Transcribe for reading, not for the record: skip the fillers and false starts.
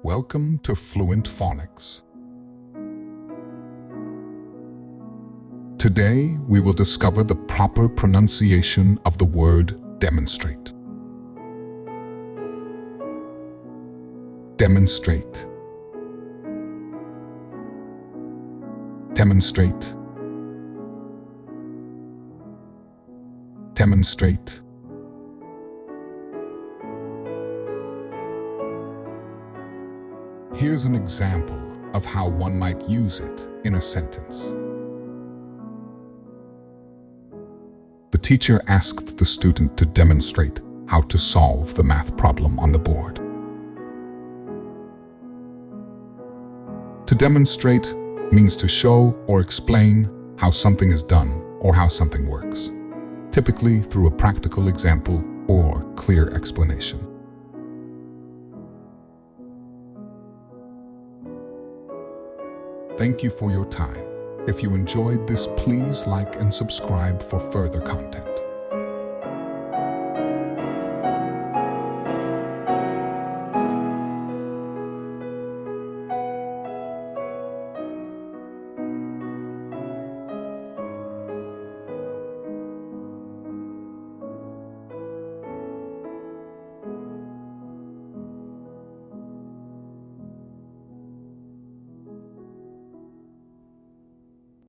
Welcome to Fluent Phonics. Today, we will discover the proper pronunciation of the word demonstrate. Demonstrate. Demonstrate. Demonstrate. Here's an example of how one might use it in a sentence. The teacher asked the student to demonstrate how to solve the math problem on the board. To demonstrate means to show or explain how something is done or how something works, typically through a practical example or clear explanation. Thank you for your time. If you enjoyed this, please like and subscribe for further content.